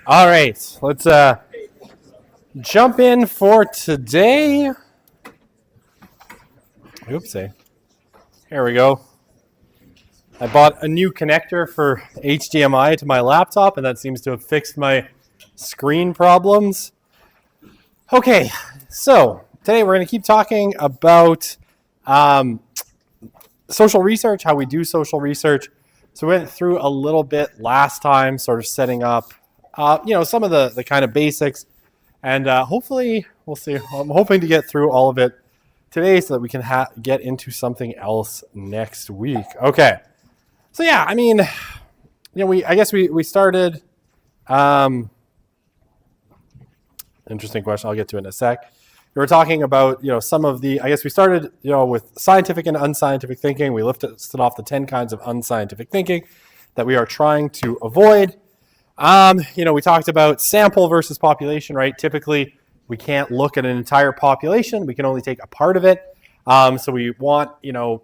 All right, let's jump in for today. Oopsie. Here we go. I bought a new connector for HDMI to my laptop, and that seems to have fixed my screen problems. Okay, so today we're going to keep talking about social research, how we do social research. So we went through a little bit last time, sort of setting up, some of the kind of basics. And hopefully, we'll see. I'm hoping to get through all of it today so that we can get into something else next week. Okay. So yeah, I mean, I guess we started. Interesting question. I'll get to it in a sec. We were talking about, some of the, I guess we started, with scientific and unscientific thinking. We listed off the 10 kinds of unscientific thinking that we are trying to avoid. We talked about sample versus population, right? Typically, we can't look at an entire population. We can only take a part of it. So we want, to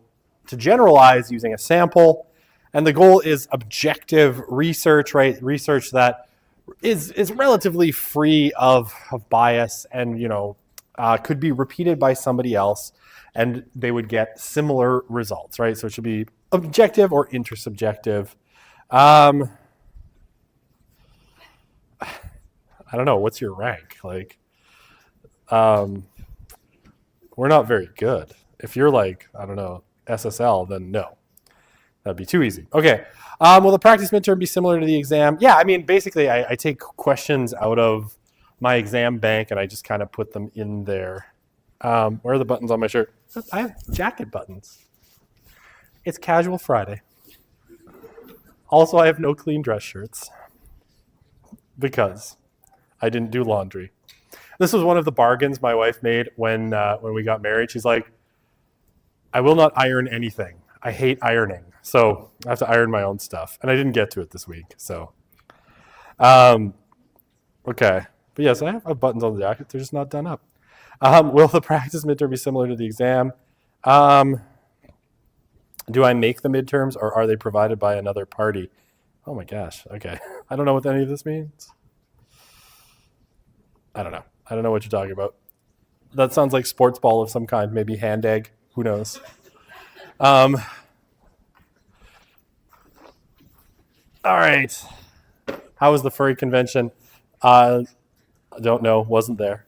generalize using a sample. And the goal is objective research, right? Research that is relatively free of bias and, could be repeated by somebody else and they would get similar results, right? So it should be objective or intersubjective. I don't know. What's your rank? We're not very good. If you're SSL, then no. That'd be too easy. Okay. Will the practice midterm be similar to the exam? Yeah, I mean, basically, I take questions out of my exam bank and I just kind of put them in there. Where are the buttons on my shirt? I have jacket buttons. It's Casual Friday. Also, I have no clean dress shirts because I didn't do laundry. This was one of the bargains my wife made when we got married. She's like, I will not iron anything. I hate ironing. So I have to iron my own stuff. And I didn't get to it this week. So, okay. But yes, I have buttons on the jacket. They're just not done up. Will the practice midterm be similar to the exam? Do I make the midterms or are they provided by another party? Oh my gosh. Okay. I don't know what any of this means. I don't know. I don't know what you're talking about. That sounds like sports ball of some kind. Maybe hand egg. Who knows? All right. How was the furry convention? I don't know. Wasn't there.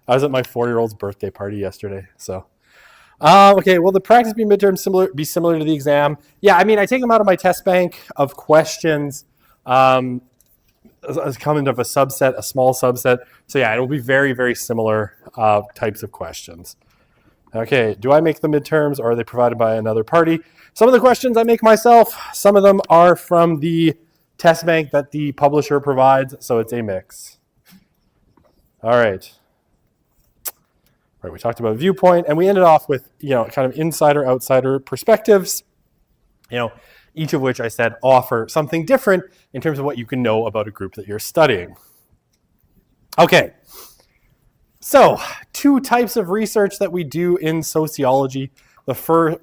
I was at my 4-year-old's birthday party yesterday. So, okay. Will the practice be midterm be similar to the exam? Yeah. I mean, I take them out of my test bank of questions as coming of a subset, a small subset. So yeah, it will be very, very similar types of questions. Okay. Do I make the midterms or are they provided by another party? Some of the questions I make myself. Some of them are from the test bank that the publisher provides. So it's a mix. All right. Right. We talked about viewpoint and we ended off with, kind of insider, outsider perspectives, each of which I said offer something different in terms of what you can know about a group that you're studying. Okay. So 2 types of research that we do in sociology. The first,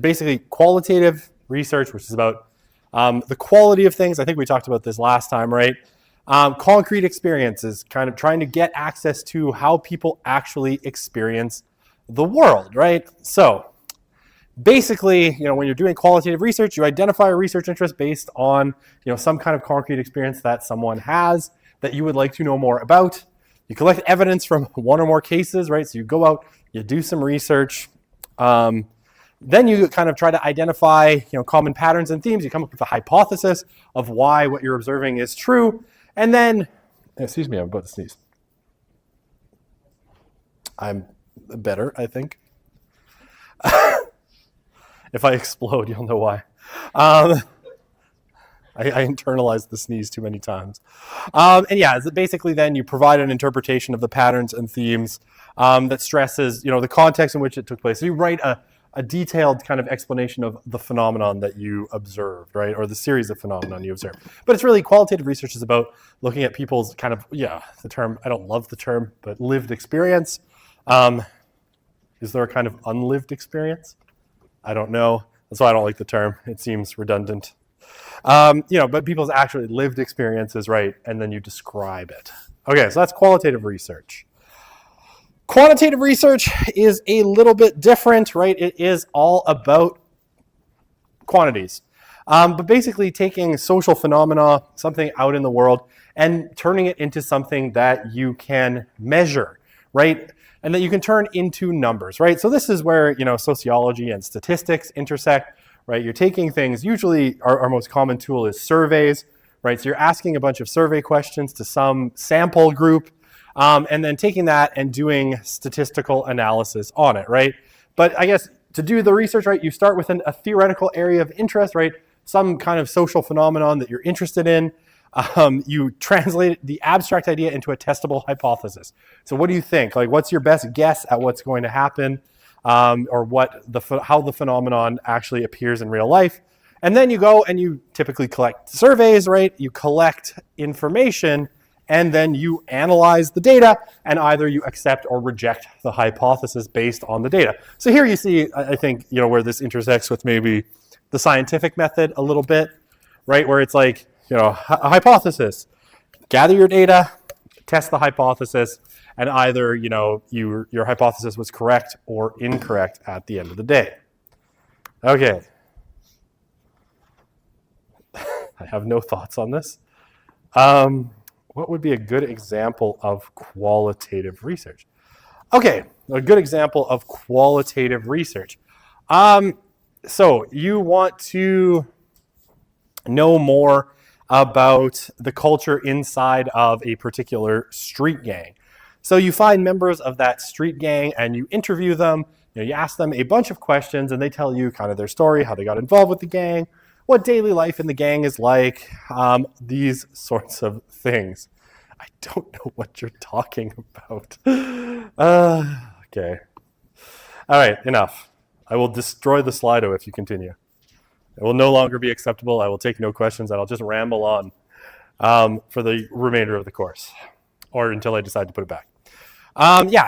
basically qualitative research, which is about the quality of things. I think we talked about this last time, right? Concrete experiences, kind of trying to get access to how people actually experience the world, right? So basically, when you're doing qualitative research, you identify a research interest based on, some kind of concrete experience that someone has that you would like to know more about. You collect evidence from one or more cases, right? So you go out, you do some research. Then you kind of try to identify, common patterns and themes. You come up with a hypothesis of why what you're observing is true. And then, excuse me, I'm about to sneeze. I'm better, I think. If I explode, you'll know why. I internalized the sneeze too many times. And yeah, basically then you provide an interpretation of the patterns and themes that stresses, the context in which it took place. So you write a detailed kind of explanation of the phenomenon that you observed, right? Or the series of phenomenon you observed. But it's really qualitative research is about looking at people's kind of, the term, I don't love the term, but lived experience. Is there a kind of unlived experience? I don't know. That's why I don't like the term. It seems redundant. But people's actually lived experiences, right? And then you describe it. Okay, so that's qualitative research. Quantitative research is a little bit different, right? It is all about quantities. But basically taking social phenomena, something out in the world, and turning it into something that you can measure, right? And that you can turn into numbers, right? So this is where, sociology and statistics intersect, right? You're taking things, usually our most common tool is surveys, right? So you're asking a bunch of survey questions to some sample group, and then taking that and doing statistical analysis on it, right? But I guess to do the research, right, you start with a theoretical area of interest, right? Some kind of social phenomenon that you're interested in. You translate the abstract idea into a testable hypothesis. So what do you think? Like, what's your best guess at what's going to happen, or how the phenomenon actually appears in real life? And then you go and you typically collect surveys, right? You collect information, and then you analyze the data, and either you accept or reject the hypothesis based on the data. So here you see, I think, where this intersects with maybe the scientific method a little bit, right? Where it's like, a hypothesis. Gather your data, test the hypothesis, and either, your hypothesis was correct or incorrect at the end of the day. Okay. I have no thoughts on this. What would be a good example of qualitative research? Okay, a good example of qualitative research. So you want to know more about the culture inside of a particular street gang. So you find members of that street gang and you interview them. You ask them a bunch of questions and they tell you kind of their story, how they got involved with the gang, what daily life in the gang is like, these sorts of things. I don't know what you're talking about. Okay. All right, enough. I will destroy the Slido if you continue. It will no longer be acceptable. I will take no questions, and I'll just ramble on for the remainder of the course, or until I decide to put it back.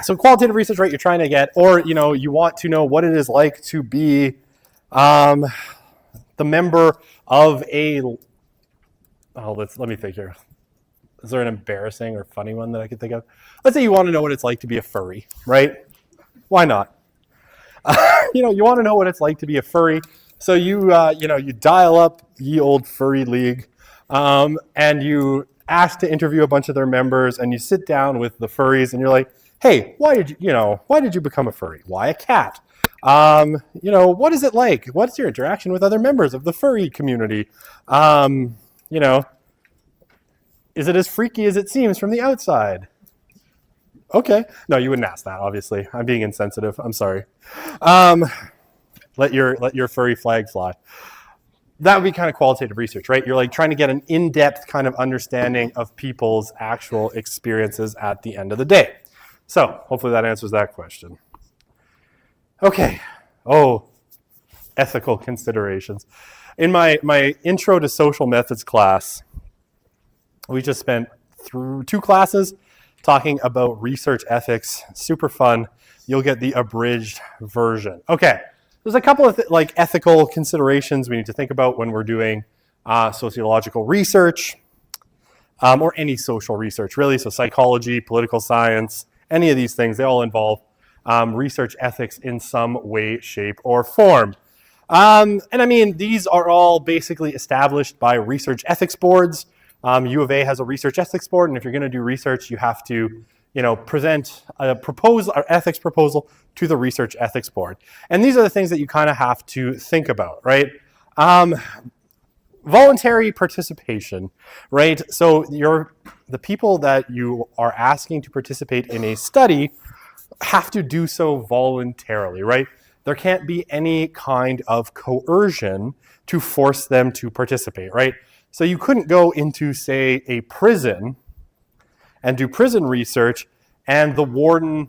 So qualitative research, right? You're trying to get, or you want to know what it is like to be the member of a. Oh, let me think here. Is there an embarrassing or funny one that I could think of? Let's say you want to know what it's like to be a furry, right? Why not? You want to know what it's like to be a furry. So you dial up Ye Old Furry League, and you ask to interview a bunch of their members, and you sit down with the furries, and you're like, hey, why did you become a furry? Why a cat? What is it like? What's your interaction with other members of the furry community? Is it as freaky as it seems from the outside? Okay. No, you wouldn't ask that, obviously. I'm being insensitive. I'm sorry. Let your furry flag fly. That would be kind of qualitative research, right? You're like trying to get an in-depth kind of understanding of people's actual experiences at the end of the day. So hopefully that answers that question. Okay. Ethical considerations. In my intro to social methods class, we just spent through 2 classes talking about research ethics. Super fun. You'll get the abridged version. Okay. There's a couple of ethical considerations we need to think about when we're doing sociological research, or any social research, really. So psychology, political science, any of these things, they all involve research ethics in some way, shape, or form. And I mean, these are all basically established by research ethics boards. U of A has a research ethics board, and if you're going to do research, you have to present a proposal or ethics proposal to the research ethics board. And these are the things that you kind of have to think about, right? Voluntary participation, right? So the people that you are asking to participate in a study have to do so voluntarily, right? There can't be any kind of coercion to force them to participate, right? So you couldn't go into, say, a prison and do prison research, and the warden,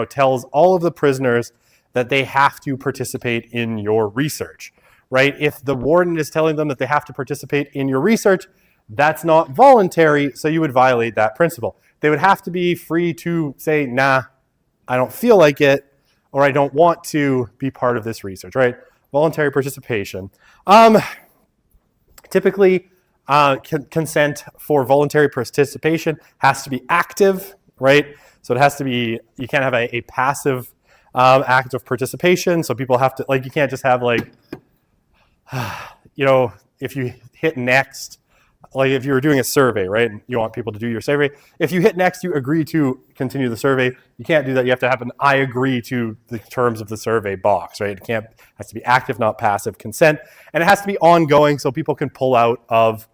tells all of the prisoners that they have to participate in your research, right? If the warden is telling them that they have to participate in your research, that's not voluntary, so you would violate that principle. They would have to be free to say, nah, I don't feel like it, or I don't want to be part of this research, right? Voluntary participation. Typically, consent for voluntary participation has to be active, right? So it has to be, you can't have a passive act of participation. So people have to, like, you can't just have like, if you hit next, like if you were doing a survey, right, and you want people to do your survey, if you hit next, you agree to continue the survey. You can't do that. You have to have an I agree to the terms of the survey box, right? It has to be active, not passive consent. And it has to be ongoing so people can pull out of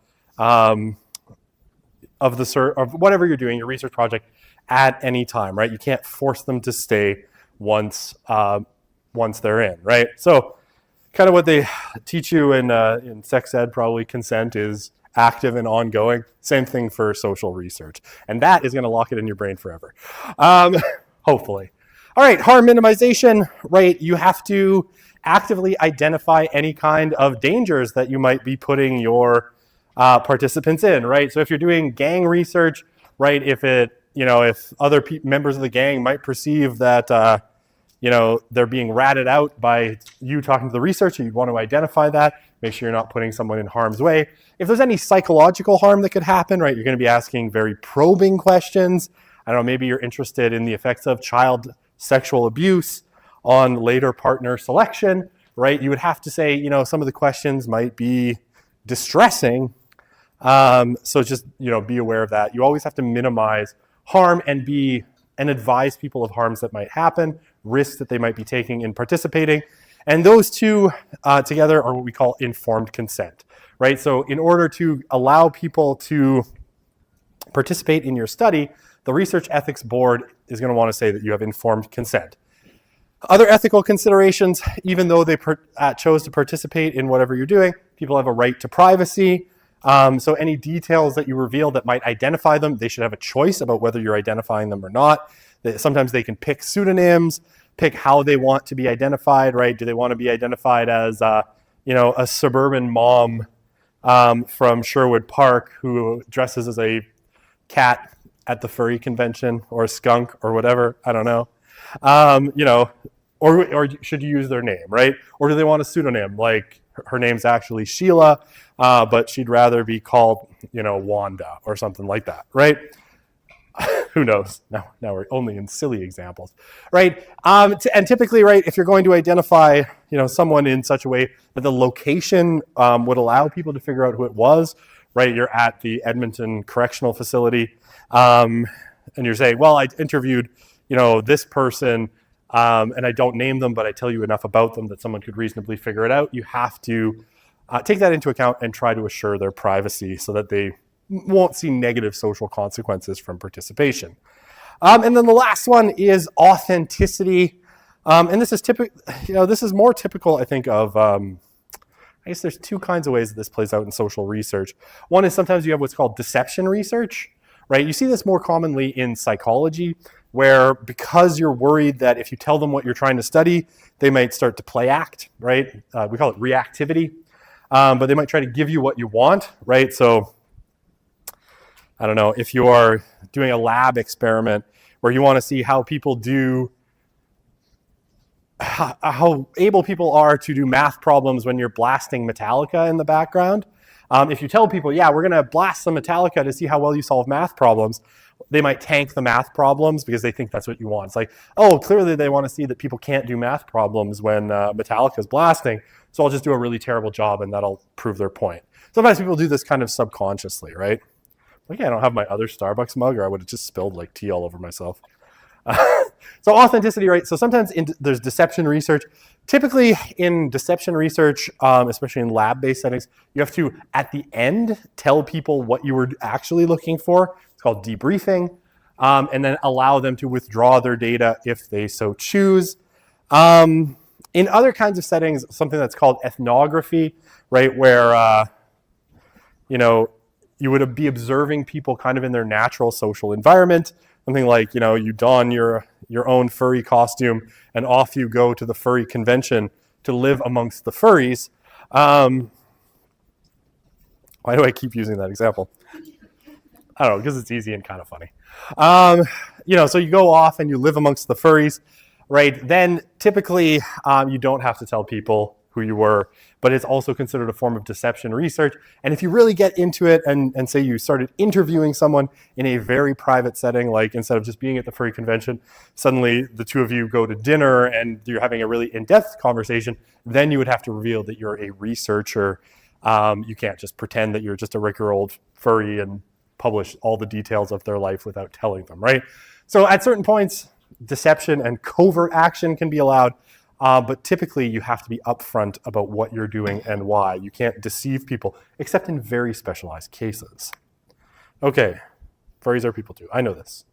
whatever you're doing, your research project, at any time, right? You can't force them to stay once they're in, right? So kind of what they teach you in sex ed, probably consent is active and ongoing. Same thing for social research. And that is going to lock it in your brain forever, hopefully. All right, harm minimization, right? You have to actively identify any kind of dangers that you might be putting your participants in, right? So if you're doing gang research, right, if other members of the gang might perceive that they're being ratted out by you talking to the researcher, you'd want to identify that, make sure you're not putting someone in harm's way. If there's any psychological harm that could happen, right, you're going to be asking very probing questions. I don't know, maybe you're interested in the effects of child sexual abuse on later partner selection, right? You would have to say, some of the questions might be distressing. So just, be aware of that. You always have to minimize harm and advise people of harms that might happen, risks that they might be taking in participating. And those two together are what we call informed consent, right? So in order to allow people to participate in your study, the Research Ethics Board is going to want to say that you have informed consent. Other ethical considerations, even though they chose to participate in whatever you're doing, people have a right to privacy. So any details that you reveal that might identify them, they should have a choice about whether you're identifying them or not. Sometimes they can pick pseudonyms, pick how they want to be identified, right? Do they want to be identified as, a suburban mom from Sherwood Park who dresses as a cat at the furry convention, or a skunk, or whatever? I don't know. Or should you use their name, right? Or do they want a pseudonym, like her name's actually Sheila, but she'd rather be called, Wanda or something like that, right? Who knows? Now we're only in silly examples, right? And typically, right, if you're going to identify, someone in such a way that the location would allow people to figure out who it was, right? You're at the Edmonton Correctional Facility, and you're saying, well, I interviewed, this person, and I don't name them, but I tell you enough about them that someone could reasonably figure it out. You have to take that into account and try to assure their privacy so that they won't see negative social consequences from participation. And then the last one is authenticity. And this is this is more typical, I think, of, I guess there's two kinds of ways that this plays out in social research. One is sometimes you have what's called deception research, right? You see this more commonly in psychology, where because you're worried that if you tell them what you're trying to study, they might start to play act, right? We call it reactivity, but they might try to give you what you want, right? So I don't know, if you are doing a lab experiment where you want to see how people how able people are to do math problems when you're blasting Metallica in the background. If you tell people, yeah, we're going to blast some Metallica to see how well you solve math problems, they might tank the math problems because they think that's what you want. It's like, oh, clearly they want to see that people can't do math problems when Metallica is blasting, so I'll just do a really terrible job and that'll prove their point. Sometimes people do this kind of subconsciously, right? Like, yeah, I don't have my other Starbucks mug, or I would have just spilled like tea all over myself. So authenticity, right? So sometimes there's deception research. Typically in deception research, especially in lab-based settings, you have to, at the end, tell people what you were actually looking for. It's called debriefing, and then allow them to withdraw their data if they so choose. In other kinds of settings, something that's called ethnography, right, where you would be observing people kind of in their natural social environment. Something like, you don your own furry costume and off you go to the furry convention to live amongst the furries. Why do I keep using that example? I don't know, because it's easy and kind of funny. So you go off and you live amongst the furries, right? Then typically you don't have to tell people who you were, but it's also considered a form of deception research. And if you really get into it and say you started interviewing someone in a very private setting, like instead of just being at the furry convention, suddenly the two of you go to dinner and you're having a really in-depth conversation, then you would have to reveal that you're a researcher. You can't just pretend that you're just a regular old furry and publish all the details of their life without telling them, right? So at certain points, deception and covert action can be allowed, but typically you have to be upfront about what you're doing and why. You can't deceive people, except in very specialized cases. Okay, furries are people too. I know this.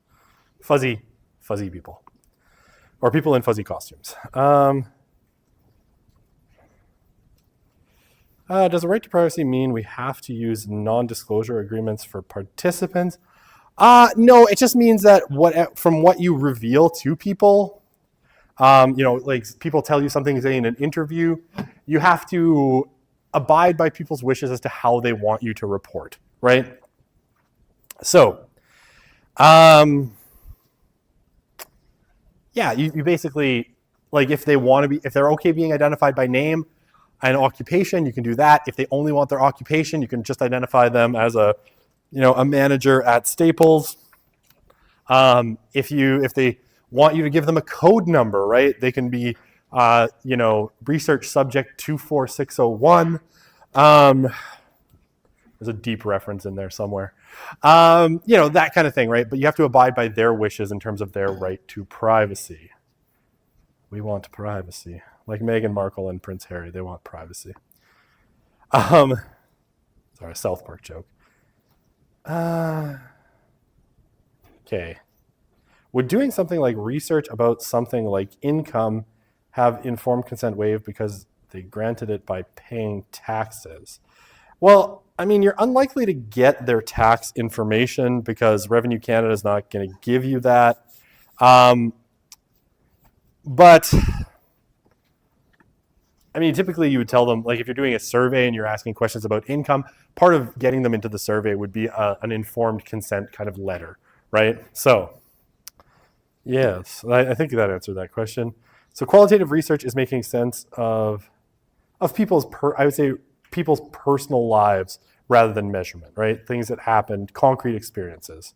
Fuzzy people. Or people in fuzzy costumes. Does the right to privacy mean we have to use non-disclosure agreements for participants? No, it just means that from what you reveal to people, like people tell you something, say in an interview, you have to abide by people's wishes as to how they want you to report, right? So, you basically, like if they're okay being identified by name and occupation, you can do that. If they only want their occupation, you can just identify them as a manager at Staples. If they want you to give them a code number, right? They can be, research subject 24601. There's a deep reference in there somewhere. That kind of thing, right? But you have to abide by their wishes in terms of their right to privacy. We want privacy. Like Meghan Markle and Prince Harry, they want privacy. Sorry, a South Park joke. Okay. Would doing something like research about something like income have informed consent waived because they granted it by paying taxes? Well, I mean, you're unlikely to get their tax information because Revenue Canada is not going to give you that. But I mean, typically you would tell them, like if you're doing a survey and you're asking questions about income, part of getting them into the survey would be an informed consent kind of letter, right? So, yes, I think that answered that question. So qualitative research is making sense of people's, people's personal lives rather than measurement, right? Things that happened, concrete experiences.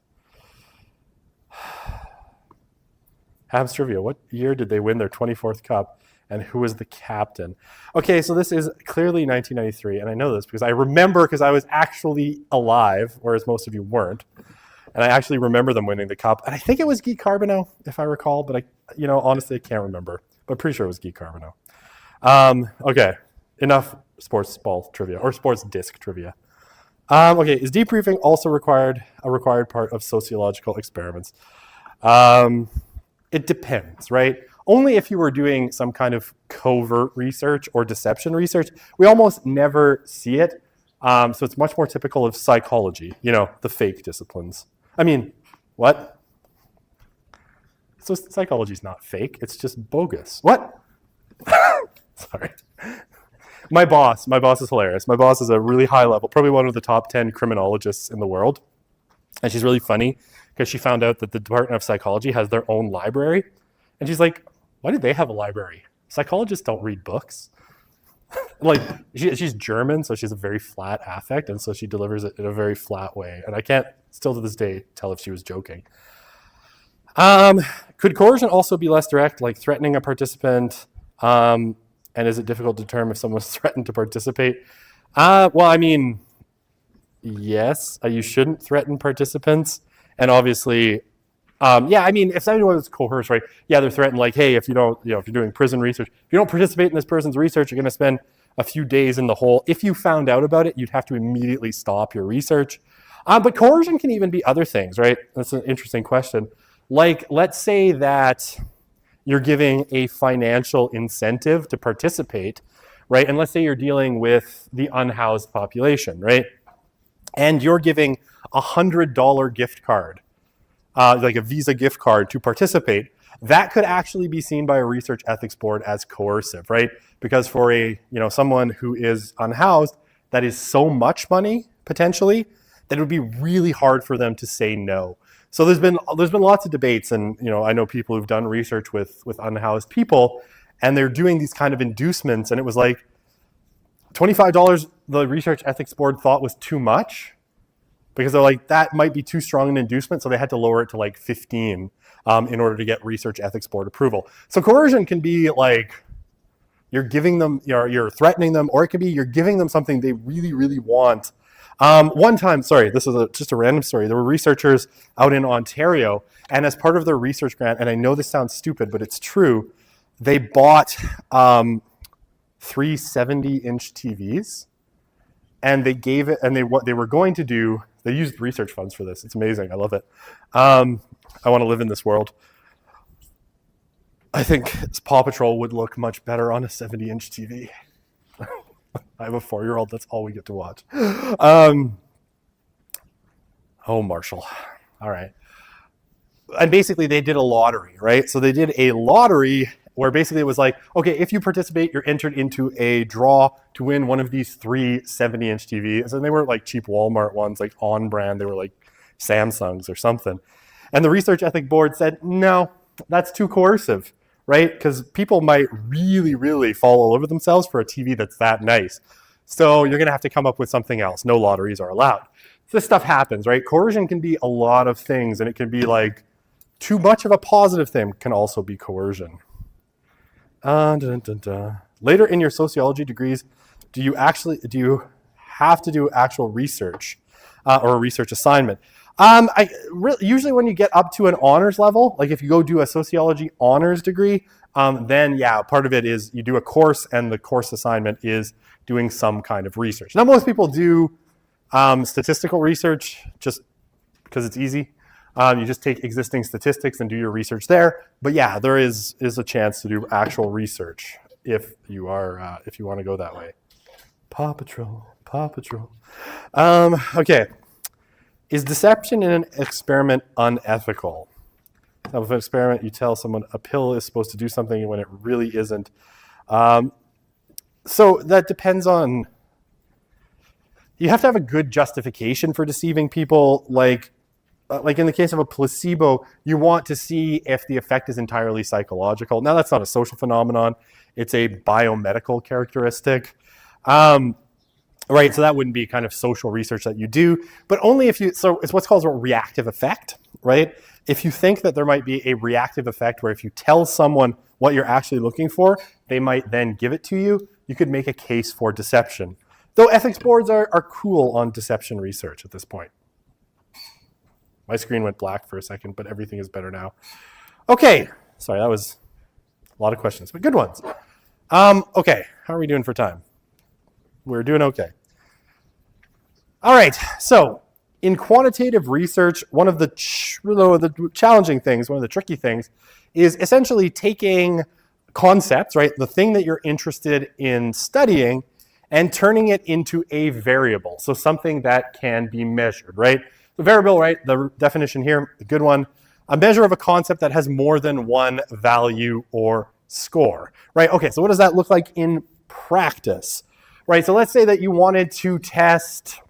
Habs trivia, what year did they win their 24th cup and who was the captain? Okay, so this is clearly 1993, and I know this because I remember because I was actually alive, whereas most of you weren't. And I actually remember them winning the cup. And I think it was Guy Carbonneau, if I recall, but honestly, I can't remember. But pretty sure it was Guy Carbonneau. Okay, enough sports ball trivia, or sports disc trivia. Okay, is debriefing also a required part of sociological experiments? It depends, right? Only if you were doing some kind of covert research or deception research. We almost never see it. So it's much more typical of psychology, the fake disciplines. I mean, what? So psychology is not fake. It's just bogus. What? Sorry. My boss is hilarious. My boss is a really high level, probably one of the top 10 criminologists in the world. And she's really funny because she found out that the Department of Psychology has their own library. And she's like, why do they have a library? Psychologists don't read books. Like, she's German, so she has a very flat affect, and so she delivers it in a very flat way. And I can't, still to this day, tell if she was joking. Could coercion also be less direct, like threatening a participant? And is it difficult to determine if someone's threatened to participate? Well, I mean, yes, you shouldn't threaten participants. And obviously, I mean, if anyone was coerced, right? Yeah, they're threatened like, hey, if you don't, if you're doing prison research, if you don't participate in this person's research, you're going to spend a few days in the hole. If you found out about it, you'd have to immediately stop your research. But coercion can even be other things, right? That's an interesting question. Like, let's say that you're giving a financial incentive to participate, right? And let's say you're dealing with the unhoused population, right? And you're giving a $100 gift card, like a Visa gift card to participate. That could actually be seen by a research ethics board as coercive, right? Because for someone who is unhoused, that is so much money potentially that it would be really hard for them to say no. So there's been lots of debates, and I know people who've done research with unhoused people, and they're doing these kind of inducements, and it was like, $25, the Research Ethics Board thought was too much because they're like, that might be too strong an inducement, so they had to lower it to like 15 in order to get Research Ethics Board approval. So coercion can be like, you're giving them, you're threatening them, or it could be you're giving them something they really, really want. One time, sorry, this is just a random story. There were researchers out in Ontario, and as part of their research grant, and I know this sounds stupid, but it's true, they bought 3 70-inch TVs, and they gave it, and what they were going to do, they used research funds for this. It's amazing. I love it. I want to live in this world. I think Paw Patrol would look much better on a 70-inch TV. I have a 4-year-old. That's all we get to watch. Oh, Marshall. All right. And basically, they did a lottery, right? So they did a lottery where basically it was like, okay, if you participate, you're entered into a draw to win one of these 3 70-inch TVs. And they weren't like cheap Walmart ones, like on brand. They were like Samsungs or something. And the Research Ethics Board said, no, that's too coercive, right? Because people might really, really fall all over themselves for a TV that's that nice. So you're going to have to come up with something else. No lotteries are allowed. So this stuff happens, right? Coercion can be a lot of things, and it can be like too much of a positive thing can also be coercion. Later in your sociology degrees, do you have to do actual research or a research assignment? Usually when you get up to an honors level, like if you go do a sociology honors degree, then yeah, part of it is you do a course, and the course assignment is doing some kind of research. Now, most people do statistical research just because it's easy. You just take existing statistics and do your research there. But yeah, there is a chance to do actual research if you want to go that way. Paw Patrol, Paw Patrol. Okay. Is deception in an experiment unethical? Now, with an experiment, you tell someone a pill is supposed to do something when it really isn't. So that depends on, you have to have a good justification for deceiving people. Like in the case of a placebo, you want to see if the effect is entirely psychological. Now, that's not a social phenomenon. It's a biomedical characteristic. Right, so that wouldn't be kind of social research that you do, but only if so it's what's called a reactive effect, right? If you think that there might be a reactive effect where if you tell someone what you're actually looking for, they might then give it to you, you could make a case for deception. Though ethics boards are cool on deception research at this point. My screen went black for a second, but everything is better now. Okay, sorry, that was a lot of questions, but good ones. Okay, how are we doing for time? We're doing okay. All right, so in quantitative research, one of the challenging things, one of the tricky things, is essentially taking concepts, right, the thing that you're interested in studying, and turning it into a variable, so something that can be measured, right? The variable, right, the definition here, the good one, a measure of a concept that has more than one value or score, right? Okay, so what does that look like in practice? Right, so let's say that you wanted to test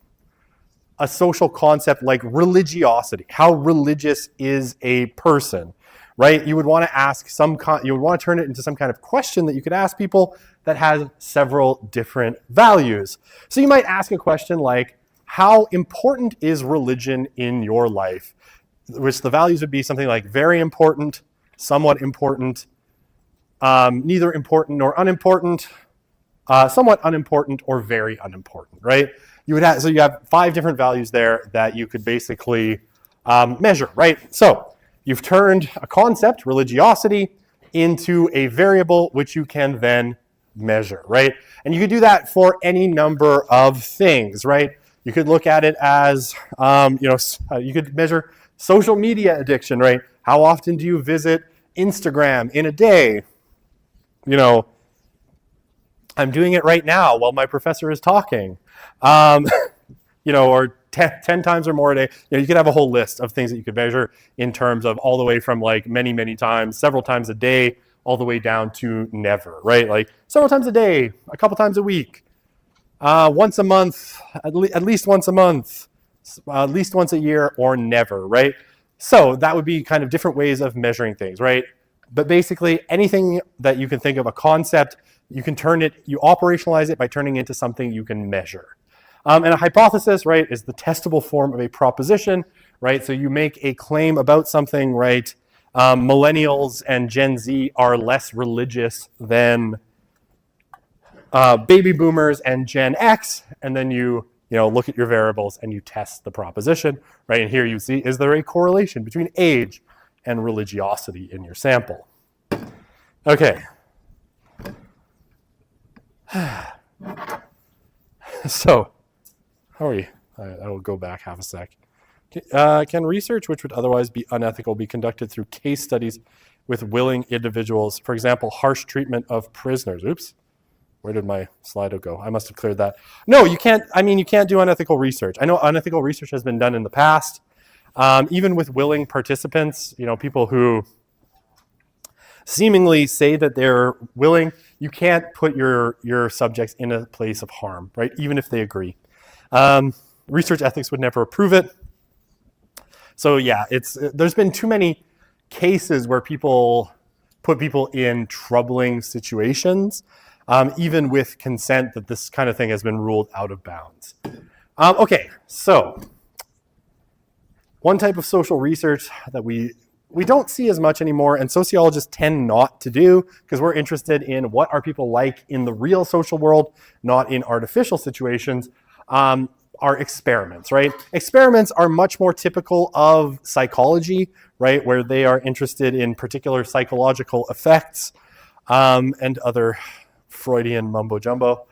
a social concept like religiosity. How religious is a person, right? You would want to ask you would want to turn it into some kind of question that you could ask people that has several different values. So you might ask a question like, how important is religion in your life? Which the values would be something like very important, somewhat important, neither important nor unimportant, somewhat unimportant, or very unimportant, right? So you have 5 different values there that you could basically measure, right? So you've turned a concept, religiosity, into a variable which you can then measure, right? And you could do that for any number of things, right? You could look at it as, you could measure social media addiction, right? How often do you visit Instagram in a day? I'm doing it right now while my professor is talking, or 10 times or more a day. You could have a whole list of things that you could measure in terms of all the way from like many, many times, several times a day, all the way down to never, right? Like several times a day, a couple times a week, once a month, at least once a month, at least once a year, or never, right? So that would be kind of different ways of measuring things, right? But basically anything that you can think of, a concept you operationalize it by turning it into something you can measure. And a hypothesis, right, is the testable form of a proposition, right? So you make a claim about something, right? Millennials and Gen Z are less religious than baby boomers and Gen X, and then you look at your variables and you test the proposition, right? And here you see, is there a correlation between age and religiosity in your sample? Okay. So, how are you? I will go back half a sec. Can research which would otherwise be unethical be conducted through case studies with willing individuals? For example, harsh treatment of prisoners. Oops. Where did my Slido go? I must have cleared that. No, you can't. I mean, you can't do unethical research. I know unethical research has been done in the past, even with willing participants. People who seemingly say that they're willing. You can't put your subjects in a place of harm, right? Even if they agree. Research ethics would never approve it. So yeah, there's been too many cases where people put people in troubling situations. Even with consent, that this kind of thing has been ruled out of bounds. Okay, so one type of social research that we don't see as much anymore, and sociologists tend not to do, because we're interested in what are people like in the real social world, not in artificial situations, are experiments, right? Experiments are much more typical of psychology, right, where they are interested in particular psychological effects and other Freudian mumbo jumbo.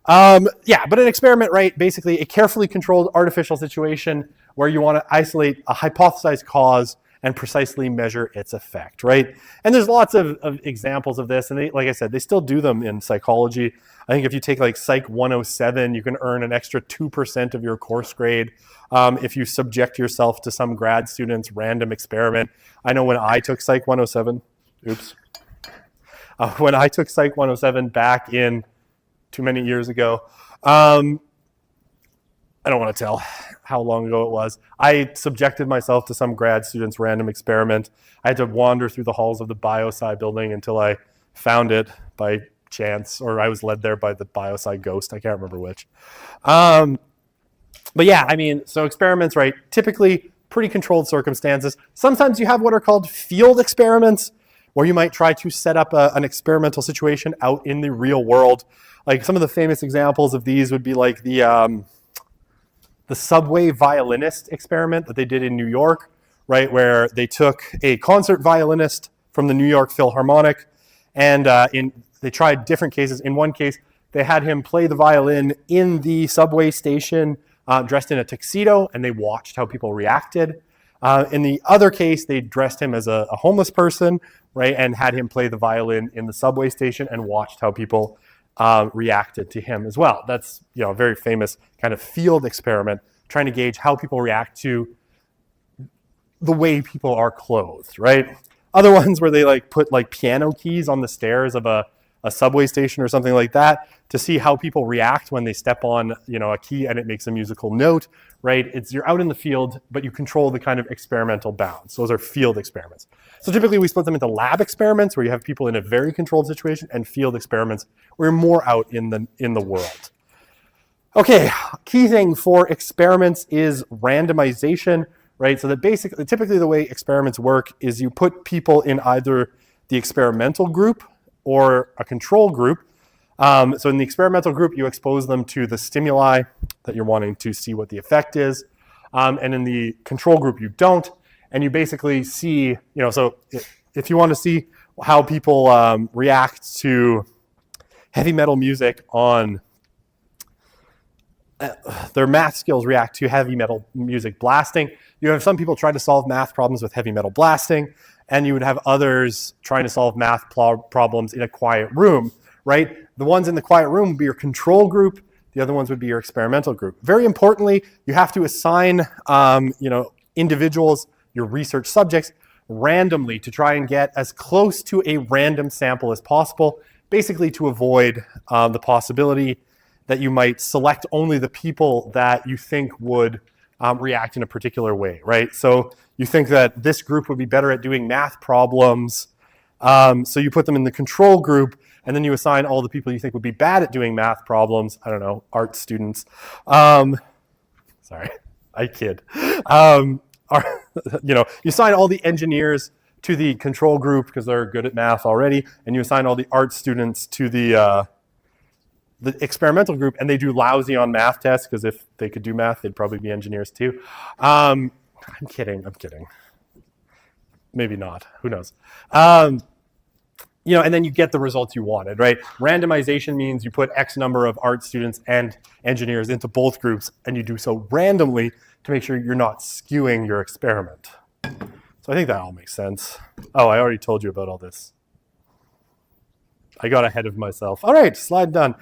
But an experiment, right? Basically a carefully controlled artificial situation where you want to isolate a hypothesized cause and precisely measure its effect, right? And there's lots of examples of this, and like I said, they still do them in psychology. I think if you take like Psych 107, you can earn an extra 2% of your course grade if you subject yourself to some grad student's random experiment. I know when I took Psych 107, when I took Psych 107 back in too many years ago, I don't want to tell how long ago it was. I subjected myself to some grad student's random experiment. I had to wander through the halls of the biosci building until I found it by chance, or I was led there by the biosci ghost. I can't remember which. But yeah, I mean, so experiments, right? Typically pretty controlled circumstances. Sometimes you have what are called field experiments, where you might try to set up an experimental situation out in the real world. Like some of the famous examples of these would be like the subway violinist experiment that they did in New York, right, where they took a concert violinist from the New York Philharmonic, and they tried different cases. In one case, they had him play the violin in the subway station dressed in a tuxedo, and they watched how people reacted. In the other case, they dressed him as a homeless person, right, and had him play the violin in the subway station and watched how people reacted to him as well. That's a very famous kind of field experiment, trying to gauge how people react to the way people are clothed, right? Other ones where they put piano keys on the stairs of a subway station or something like that to see how people react when they step on a key and it makes a musical note, right? You're out in the field, but you control the kind of experimental bounds. Those are field experiments. So typically we split them into lab experiments where you have people in a very controlled situation, and field experiments where you're more out in the world. Okay, key thing for experiments is randomization, right? So that typically the way experiments work is you put people in either the experimental group or a control group. So in the experimental group, you expose them to the stimuli that you're wanting to see what the effect is. And in the control group, you don't. And you basically see, so if you want to see how people react to heavy metal music on their math skills react to heavy metal music blasting, you have some people try to solve math problems with heavy metal blasting, and you would have others trying to solve math problems in a quiet room, right? The ones in the quiet room would be your control group. The other ones would be your experimental group. Very importantly, you have to assign, individuals, your research subjects, randomly to try and get as close to a random sample as possible, basically to avoid the possibility that you might select only the people that you think would react in a particular way, right? So you think that this group would be better at doing math problems So you put them in the control group, and then you assign all the people you think would be bad at doing math problems. I don't know, art students. Sorry, I kid. You assign all the engineers to the control group because they're good at math already, and you assign all the art students to the experimental group, and they do lousy on math tests because if they could do math, they'd probably be engineers too. I'm kidding. Maybe not. Who knows? And then you get the results you wanted, right? Randomization means you put X number of art students and engineers into both groups, and you do so randomly to make sure you're not skewing your experiment. So I think that all makes sense. Oh, I already told you about all this. I got ahead of myself. All right, slide done.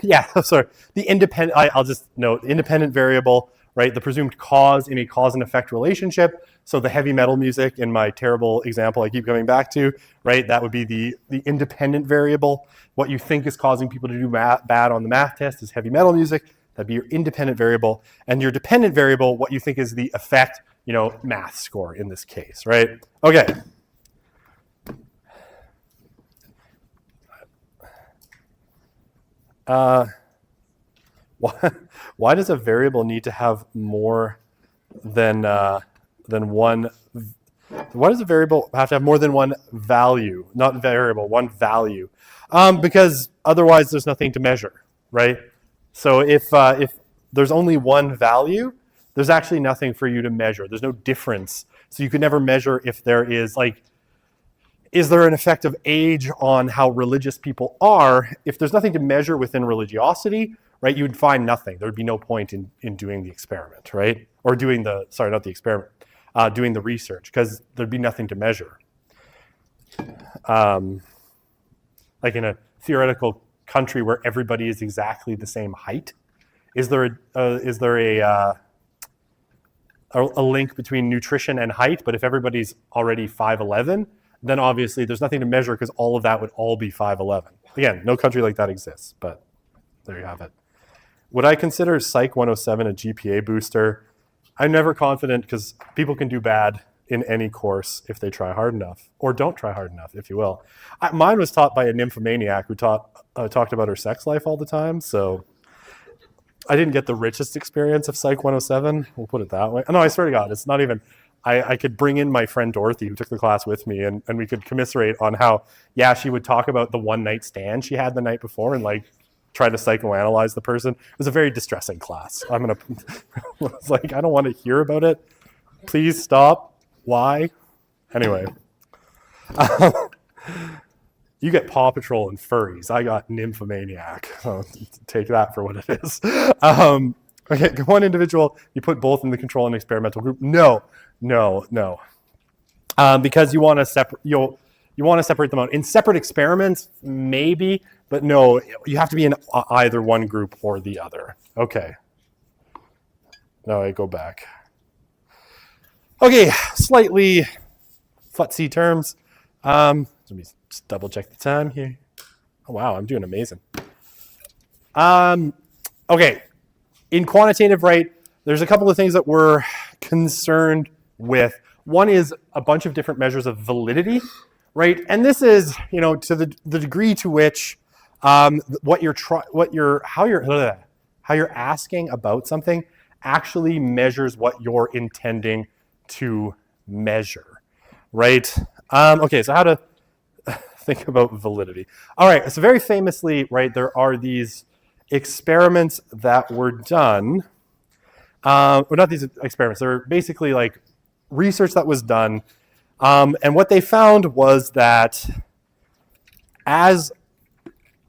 Yeah, sorry. The independent, I'll just note, independent variable, right? The presumed cause in a cause and effect relationship. So the heavy metal music in my terrible example I keep coming back to, right? That would be the independent variable. What you think is causing people to do bad on the math test is heavy metal music. That'd be your independent variable. And your dependent variable, what you think is the effect, math score in this case, right? Okay. Why does a variable need to have more than one? Why does a variable have to have more than one value? Not variable, one value. Because otherwise there's nothing to measure, right? So if there's only one value, there's actually nothing for you to measure. There's no difference. So you could never measure if there is is there an effect of age on how religious people are? If there's nothing to measure within religiosity, right, you would find nothing. There would be no point in doing the experiment, right? Or doing not the experiment, doing the research, because there'd be nothing to measure. Like in a theoretical country where everybody is exactly the same height, is there a link between nutrition and height? But if everybody's already 5'11", then obviously there's nothing to measure because all of that would all be 5'11". Again, no country like that exists, but there you have it. Would I consider Psych 107 a GPA booster? I'm never confident because people can do bad in any course if they try hard enough, or don't try hard enough, if you will. Mine was taught by a nymphomaniac who talked about her sex life all the time, so I didn't get the richest experience of Psych 107, we'll put it that way. No, I swear to God, it's not even... I could bring in my friend Dorothy, who took the class with me, and we could commiserate on how, she would talk about the one-night stand she had the night before and, try to psychoanalyze the person. It was a very distressing class. I was like, I don't want to hear about it. Please stop. Why? Anyway. You get Paw Patrol and furries. I got nymphomaniac. So take that for what it is. Okay, one individual, you put both in the control and experimental group. No. Because you want to separate. You want to separate them out in separate experiments, maybe, but no, you have to be in either one group or the other. Okay. Now I go back. Okay, slightly futzy terms. Let me just double check the time here. Oh wow, I'm doing amazing. Okay. In quantitative, right, there's a couple of things that we're concerned with. One is a bunch of different measures of validity, right? And this is, to the degree to which how you're asking about something actually measures what you're intending to measure, right? Okay, so how to think about validity. All right, so very famously, right, there are these experiments that were done, well, not these experiments, they're basically research that was done, and what they found was that as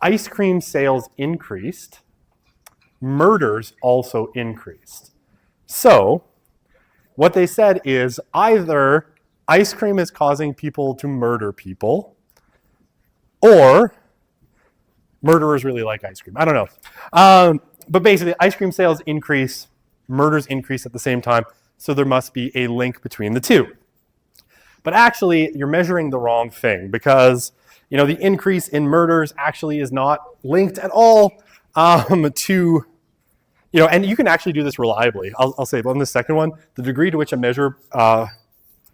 ice cream sales increased, murders also increased. So what they said is either ice cream is causing people to murder people, or murderers really like ice cream. I don't know. But basically, ice cream sales increase, murders increase at the same time, so there must be a link between the two. But actually, you're measuring the wrong thing because, the increase in murders actually is not linked at all to, and you can actually do this reliably. I'll say on the second one, the degree to which a measure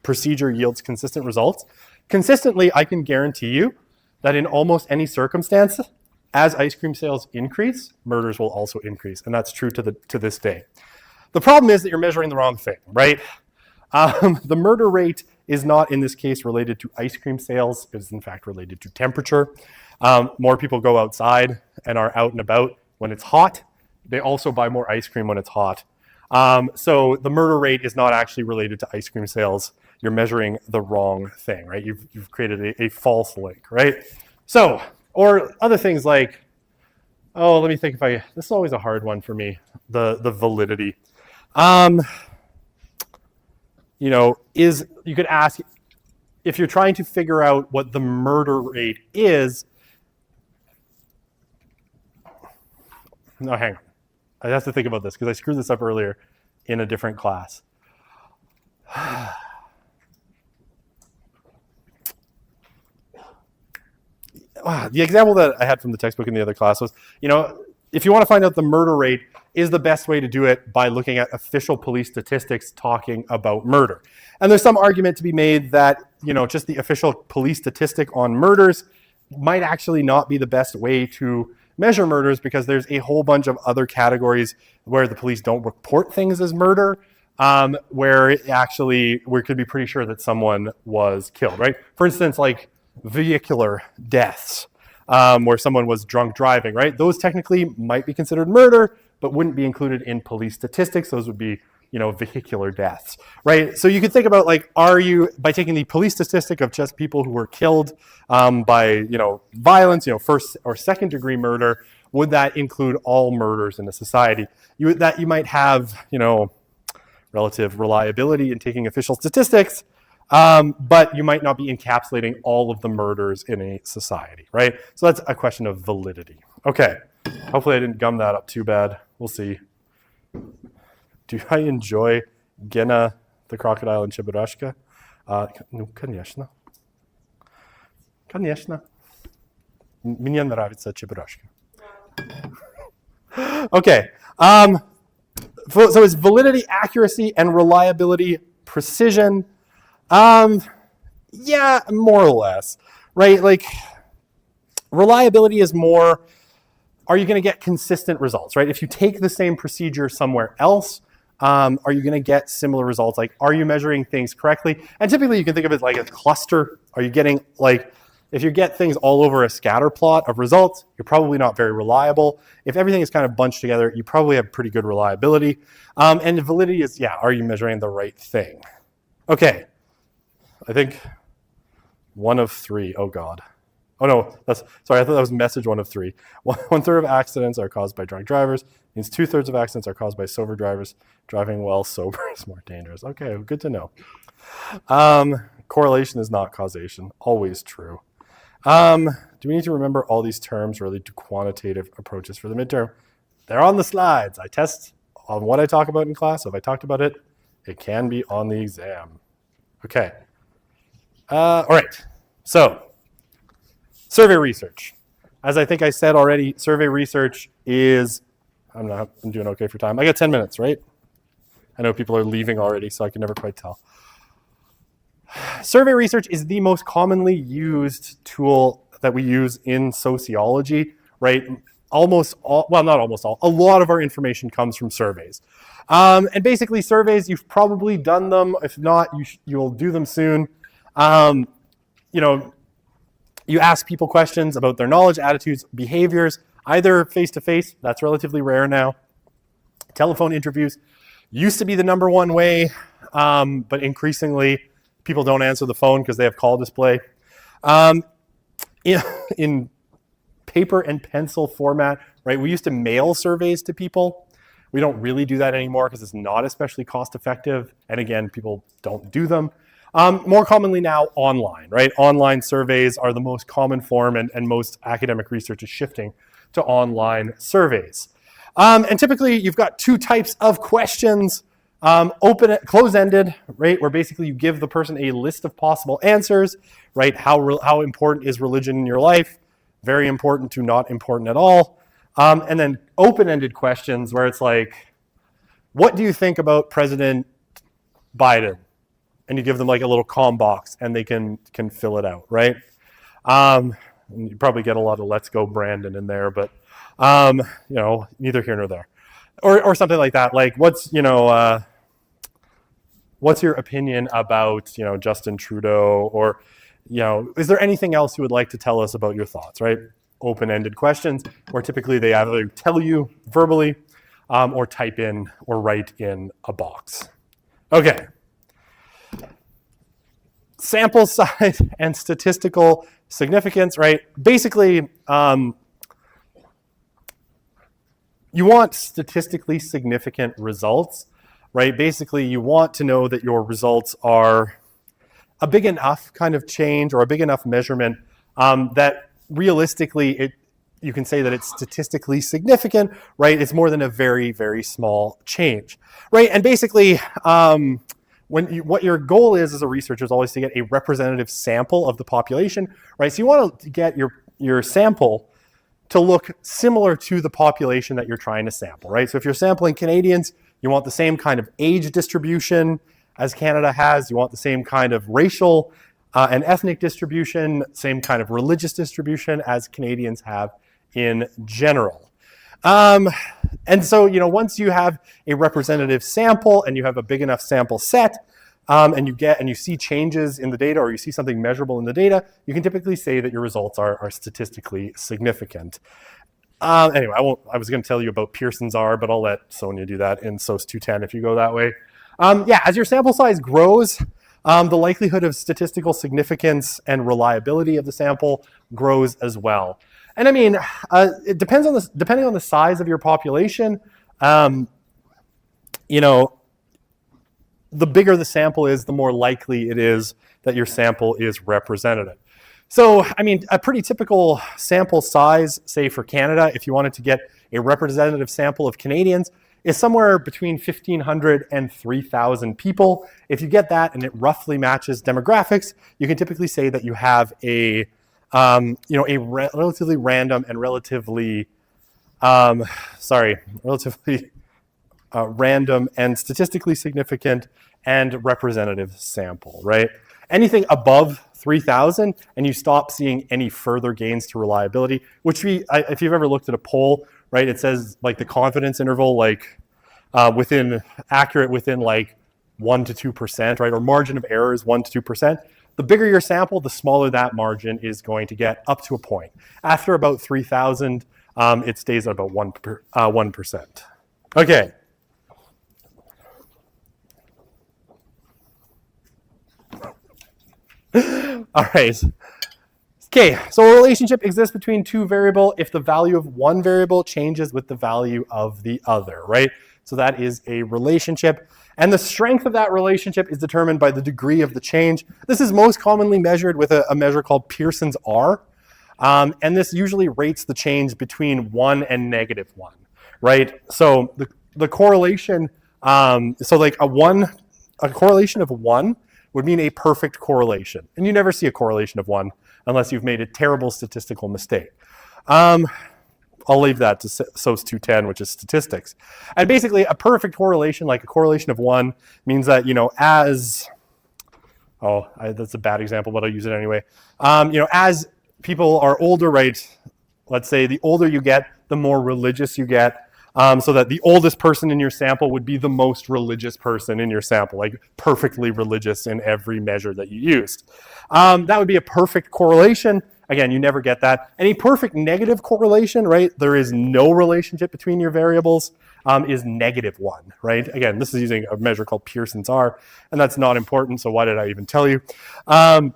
procedure yields consistent results Consistently, I can guarantee you that in almost any circumstance, as ice cream sales increase, murders will also increase, and that's true to this day. The problem is that you're measuring the wrong thing, right? The murder rate is not, in this case, related to ice cream sales. It is, in fact, related to temperature. More people go outside and are out and about when it's hot. They also buy more ice cream when it's hot. So the murder rate is not actually related to ice cream sales. You're measuring the wrong thing, right? You've created a false link, right? So, or other things like, oh, let me think this is always a hard one for me, the validity. You could ask, if you're trying to figure out what the murder rate is, no, hang on. I have to think about this because I screwed this up earlier in a different class. The example that I had from the textbook in the other class was, if you want to find out the murder rate, is the best way to do it by looking at official police statistics talking about murder. And there's some argument to be made that, just the official police statistic on murders might actually not be the best way to measure murders because there's a whole bunch of other categories where the police don't report things as murder, where we could be pretty sure that someone was killed, right? For instance, like vehicular deaths, where someone was drunk driving, right? Those technically might be considered murder, but wouldn't be included in police statistics. Those would be, vehicular deaths, right? So you could think about, like, by taking the police statistic of just people who were killed by, violence, first or second degree murder, would that include all murders in a society? You might have, relative reliability in taking official statistics, but you might not be encapsulating all of the murders in a society, right? So that's a question of validity. Okay, hopefully I didn't gum that up too bad. We'll see. Do I enjoy Gena, the crocodile, and Cheburashka? Ну, конечно. Конечно. Мне нравится Cheburashka. Okay. So it's validity, accuracy, and reliability, precision. Yeah, more or less, right? Like, reliability is more, are you going to get consistent results, right? If you take the same procedure somewhere else, are you going to get similar results? Like, are you measuring things correctly? And typically you can think of it like a cluster. Are you getting, like, if you get things all over a scatter plot of results, you're probably not very reliable. If everything is kind of bunched together, you probably have pretty good reliability. And validity is, are you measuring the right thing? Okay. I think 1 of 3. Oh, God. Oh, no. Sorry, I thought that was message 1 of 3. One third of accidents are caused by drunk drivers. Means 2/3 of accidents are caused by sober drivers. Driving while sober is more dangerous. Okay, good to know. Correlation is not causation. Always true. Do we need to remember all these terms related to quantitative approaches for the midterm? They're on the slides. I test on what I talk about in class. So if I talked about it, it can be on the exam. Okay. All right. So, survey research. As I think I said already, survey research is, I'm doing okay for time. I got 10 minutes, right? I know people are leaving already, so I can never quite tell. Survey research is the most commonly used tool that we use in sociology, right? Almost all, well, not almost all, a lot of our information comes from surveys. And basically surveys, you've probably done them. If not, you'll do them soon. You ask people questions about their knowledge, attitudes, behaviors, either face-to-face, that's relatively rare now. Telephone interviews used to be the number one way, but increasingly people don't answer the phone because they have call display. In paper and pencil format, right? We used to mail surveys to people. We don't really do that anymore because it's not especially cost effective. And again, people don't do them. More commonly now, online, right? Online surveys are the most common form, and most academic research is shifting to online surveys. And typically you've got two types of questions. Open, close-ended, right? Where basically you give the person a list of possible answers, right? How important is religion in your life? Very important to not important at all. And then open-ended questions where it's like, what do you think about President Biden? and you give them like a little comm box, and they can fill it out, right? You probably get a lot of "Let's Go Brandon" in there, but neither here nor there, or something like that. Like, what's your opinion about Justin Trudeau, or is there anything else you would like to tell us about your thoughts, right? Open-ended questions, where typically they either tell you verbally or type in or write in a box. Okay. Sample size and statistical significance, right? Basically, you want statistically significant results, right? Basically, you want to know that your results are a big enough kind of change or a big enough measurement that realistically you can say that it's statistically significant, right? It's more than a very, very small change, right? And basically, what your goal is as a researcher is always to get a representative sample of the population, right? So you want to get your sample to look similar to the population that you're trying to sample, right? So if you're sampling Canadians, you want the same kind of age distribution as Canada has. You want the same kind of racial and ethnic distribution, same kind of religious distribution as Canadians have in general. And so, once you have a representative sample and you have a big enough sample set, and you see changes in the data, or you see something measurable in the data, you can typically say that your results are statistically significant. Anyway, I was going to tell you about Pearson's R, but I'll let Sonia do that in SOS 210 if you go that way. As your sample size grows, the likelihood of statistical significance and reliability of the sample grows as well. And I mean, it depends on depending on the size of your population. The bigger the sample is, the more likely it is that your sample is representative. So, I mean, a pretty typical sample size, say for Canada, if you wanted to get a representative sample of Canadians, is somewhere between 1,500 and 3,000 people. If you get that and it roughly matches demographics, you can typically say that you have a relatively random and relatively random and statistically significant and representative sample, right? Anything above 3,000 and you stop seeing any further gains to reliability, which if you've ever looked at a poll, right, it says like the confidence interval, like within like 1 to 2%, right, or margin of error is 1 to 2%. The bigger your sample, the smaller that margin is going to get, up to a point. After about 3,000, it stays at about 1%. Okay. All right. Okay, so a relationship exists between two variables if the value of one variable changes with the value of the other, right? So that is a relationship. And the strength of that relationship is determined by the degree of the change. This is most commonly measured with a measure called Pearson's R. And this usually rates the change between 1 and -1, right? So the correlation, a correlation of 1 would mean a perfect correlation. And you never see a correlation of 1 unless you've made a terrible statistical mistake. I'll leave that to SOS 210, which is statistics. And basically, a perfect correlation, like a correlation of 1, means that, that's a bad example, but I'll use it anyway. As people are older, right, let's say the older you get, the more religious you get. So that the oldest person in your sample would be the most religious person in your sample, like perfectly religious in every measure that you used. That would be a perfect correlation. Again, you never get that. Any perfect negative correlation, right? There is no relationship between your variables, is -1, right? Again, this is using a measure called Pearson's R, and that's not important, so why did I even tell you? But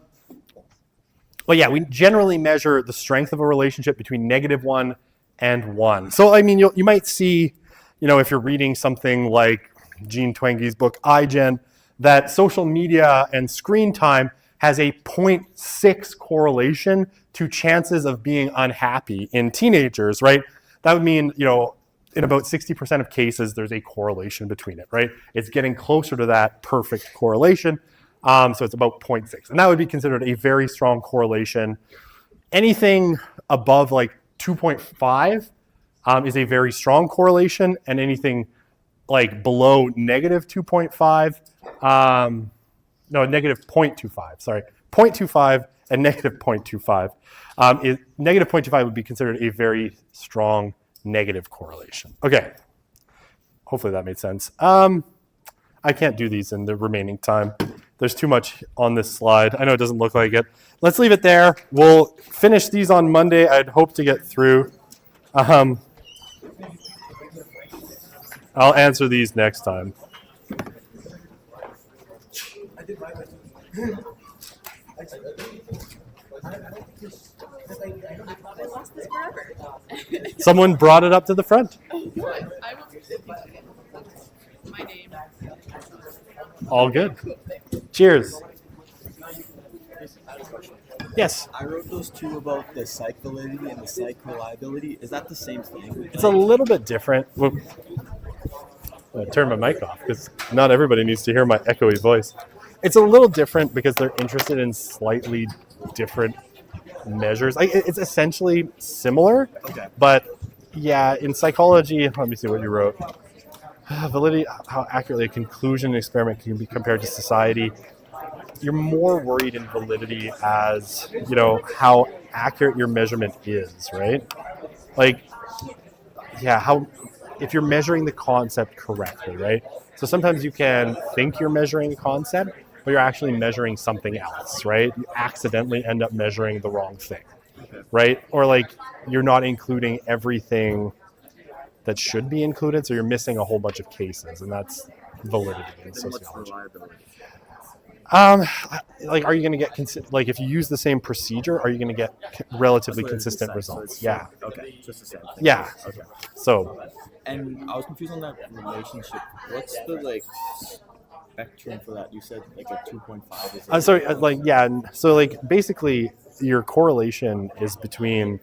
yeah, we generally measure the strength of a relationship between -1 and 1. So, I mean, you might see, if you're reading something like Jean Twenge's book, iGen, that social media and screen time has a 0.6 correlation to chances of being unhappy in teenagers, right? That would mean, in about 60% of cases, there's a correlation between it, right? It's getting closer to that perfect correlation. So it's about 0.6. And that would be considered a very strong correlation. Anything above like 2.5 is a very strong correlation, and anything like below -2.5 no, negative 0.25, sorry. 0.25 and negative 0.25. Negative 0.25 would be considered a very strong negative correlation. Okay, hopefully that made sense. I can't do these in the remaining time. There's too much on this slide. I know it doesn't look like it. Let's leave it there. We'll finish these on Monday. I'd hope to get through. I'll answer these next time. Someone brought it up to the front. My name. All good. Cheers. Yes. I wrote those two about the psych validity and the psych reliability. Is that the same thing? It's a little bit different. I turn my mic off because not everybody needs to hear my echoey voice. It's a little different because they're interested in slightly different measures. It's essentially similar, Okay. but yeah, in psychology, let me see what you wrote. Validity, how accurately a conclusion experiment can be compared to society. You're more worried in validity as, how accurate your measurement is, right? Like, yeah, if you're measuring the concept correctly, right? So sometimes you can think you're measuring a concept, but you're actually measuring something else, right? You accidentally end up measuring the wrong thing, right? Or like you're not including everything that should be included, so you're missing a whole bunch of cases, and that's validity in Then what's sociology. reliability? Like, are you going to get like if you use the same procedure, are you going to get relatively That's what it consistent decides. So results? it's Yeah, Okay, just the same thing. yeah. Okay. So And I was confused on that relationship. What's the spectrum for that? You said like a 2.5 is. I'm sorry, so like basically your correlation is between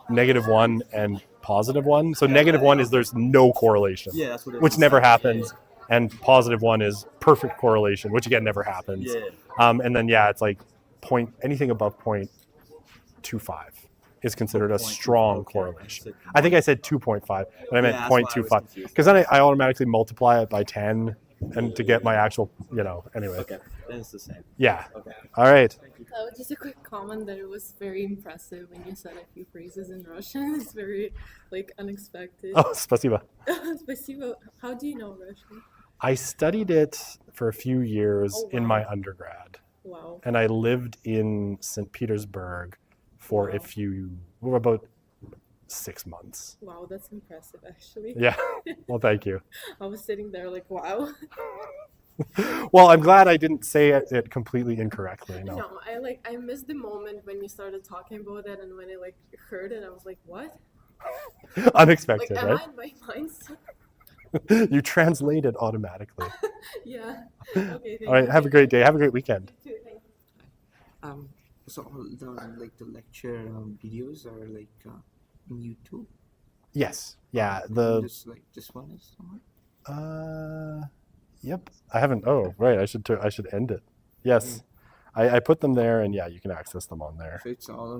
-1 and +1. So -1 is there's no correlation, Yeah, that's what it which is. never happens, and +1 is perfect correlation, which again never happens. Yeah. And then it's like anything above 0.25 is considered a 0.25, strong okay. correlation. I think I said 2.5, but I meant Yeah, that's why I was 0.25 confused. because then I automatically multiply it by 10 and to get my actual, anyway. Okay, then it's the same. Yeah. Okay. All right. Just a quick comment that it was very impressive when you said a few phrases in Russian. It's very unexpected. Oh, спасибо. Спасибо. How do you know Russian? I studied it for a few years Oh, in wow. my undergrad, Wow. and I lived in St. Petersburg for about 6 months. Wow, that's impressive actually. Yeah. Well, thank you. I was sitting there like, wow. Well, I'm glad I didn't say it completely incorrectly. No. No, I missed the moment when you started talking about it, and when I heard it, I was like, what? Unexpected, Am right? I in my mindset? You translate it automatically. Yeah. Okay. Thank All right. you. Have a great day. Have a great weekend. You too, thank you. So all the lecture videos are in YouTube. Yes. Yeah. This one is somewhere. Yep. I haven't. Oh, right. I should end it. Yes. I put them there, and yeah, you can access them on there. So it's all